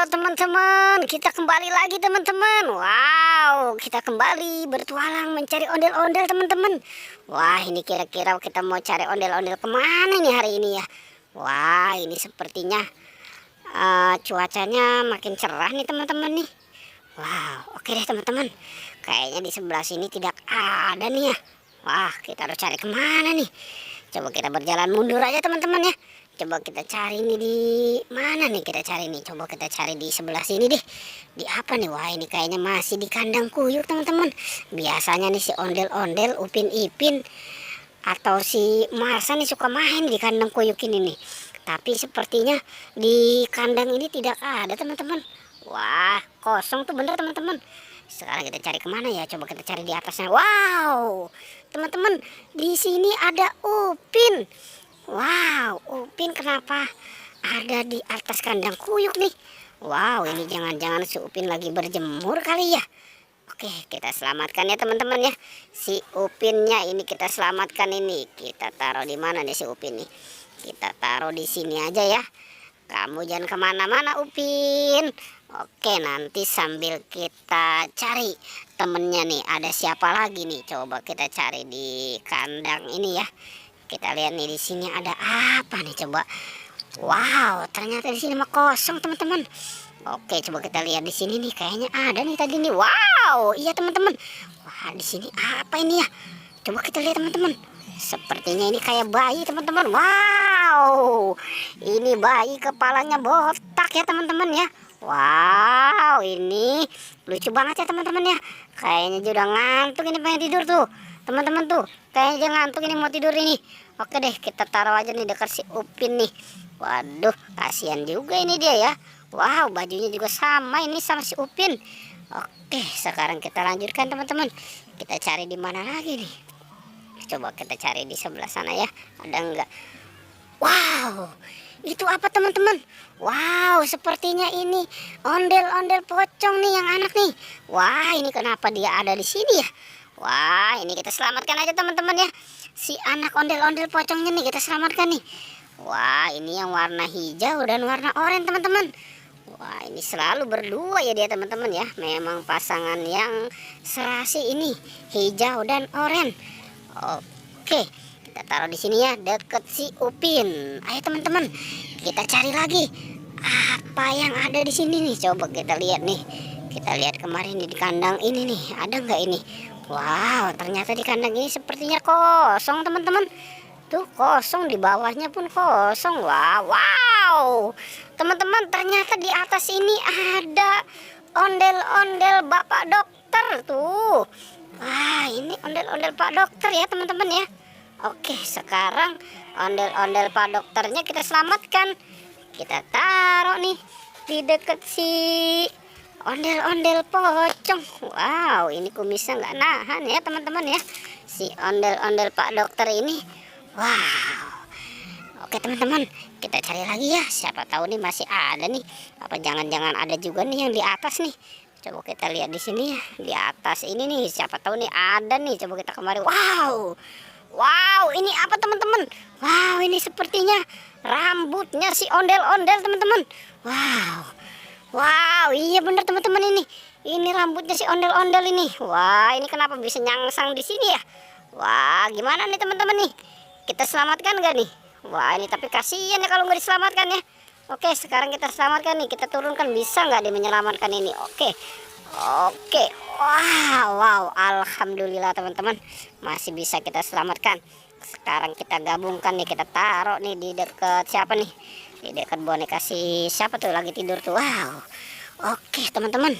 Halo teman-teman, kita kembali lagi teman-teman. Wow, kita kembali bertualang mencari ondel-ondel teman-teman. Wah, ini kira-kira kita mau cari ondel-ondel kemana nih hari ini ya? Wah, ini sepertinya cuacanya makin cerah nih teman-teman nih. Wow, oke deh teman-teman. Kayaknya di sebelah sini tidak ada nih ya. Wah, kita harus cari kemana nih? Coba kita berjalan mundur aja teman-teman ya. Coba kita cari nih di mana nih, kita cari nih. Coba kita cari di sebelah sini deh. Di apa nih? Wah, ini kayaknya masih di kandang kuyuk teman-teman. Biasanya nih si ondel-ondel, Upin Ipin atau si Marsa nih suka main di kandang kuyuk ini nih. Tapi sepertinya di kandang ini tidak ada teman-teman. Wah, kosong tuh bener teman-teman. Sekarang kita cari kemana ya? Coba kita cari di atasnya. Wow, teman-teman, di sini ada Upin. Wow, Upin kenapa ada di atas kandang kuyuk nih? Wow, ini jangan-jangan si Upin lagi berjemur kali ya. Oke, kita selamatkan ya teman-teman ya. Si Upinnya ini kita selamatkan ini. Kita taruh di mana nih si Upin nih? Kita taruh di sini aja ya. Kamu jangan kemana-mana Upin. Oke, nanti sambil kita cari temennya nih. Ada siapa lagi nih? Coba kita cari di kandang ini ya. Kita lihat nih di sini ada apa nih coba. Wow, ternyata di sini mah kosong teman-teman. Oke, coba kita lihat di sini nih, kayaknya ada nih tadi nih. Wow, iya teman-teman. Wah, di sini apa ini ya? Coba kita lihat teman-teman. Sepertinya ini kayak bayi teman-teman. Wow, ini bayi kepalanya botak ya teman-teman ya. Wow, ini lucu banget ya teman-teman ya. Kayaknya juga udah ngantuk ini, pengen tidur tuh teman-teman tuh. Kayaknya dia ngantuk ini, mau tidur ini. Oke deh, kita taruh aja nih dekat si Upin nih. Waduh, kasihan juga ini dia ya. Wow, bajunya juga sama ini sama si Upin. Oke, sekarang kita lanjutkan teman-teman. Kita cari di mana lagi nih? Coba kita cari di sebelah sana ya. Ada enggak? Wow, itu apa teman-teman? Wow, sepertinya ini ondel-ondel pocong nih yang anak nih. Wah, ini kenapa dia ada di sini ya? Wah, ini kita selamatkan aja teman-teman ya. Si anak ondel-ondel pocongnya nih kita selamatkan nih. Wah, ini yang warna hijau dan warna oranye teman-teman. Wah, ini selalu berdua ya dia teman-teman ya. Memang pasangan yang serasi ini, hijau dan oranye. Oke, kita taruh di sini ya, deket si Upin. Ayo teman-teman, kita cari lagi. Apa yang ada di sini nih? Coba kita lihat nih. Kita lihat kemarin di kandang ini nih, ada nggak ini? Wow, ternyata di kandang ini sepertinya kosong teman-teman. Tuh kosong, di bawahnya pun kosong. Wow, teman-teman, ternyata di atas ini ada ondel-ondel Bapak Dokter tuh. Wah, ini ondel-ondel Pak Dokter ya teman-teman ya. Oke, sekarang ondel-ondel Pak Dokternya kita selamatkan. Kita taruh nih di deket si ondel-ondel pocong. Wow, ini kumisnya nggak nahan ya teman-teman ya. Si ondel-ondel Pak Dokter ini. Wow. Oke teman-teman, kita cari lagi ya. Siapa tahu nih masih ada nih. Apa jangan-jangan ada juga nih yang di atas nih. Coba kita lihat di sini ya. Di atas ini nih, siapa tahu nih ada nih. Coba kita kemari. Wow. Wow, ini apa teman-teman? Wow, ini sepertinya rambutnya si ondel-ondel teman-teman. Wow. Wow, iya bener teman-teman ini. Ini rambutnya si ondel-ondel ini. Wah, ini kenapa bisa nyangsang di sini ya? Wah, gimana nih teman-teman nih? Kita selamatkan gak nih? Wah, ini tapi kasihan ya kalau nggak diselamatkan ya. Oke, sekarang kita selamatkan nih. Kita turunkan, bisa nggak dia menyelamatkan ini? Oke. Oke. Wow, alhamdulillah teman-teman, masih bisa kita selamatkan. Sekarang kita gabungkan nih, kita taruh nih di dekat siapa nih? Di dekat boneka si siapa tuh lagi tidur tuh. Wow. Oke teman-teman,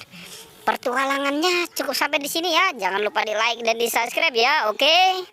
pertualangannya cukup sampai di sini ya. Jangan lupa di like dan di subscribe ya. Oke.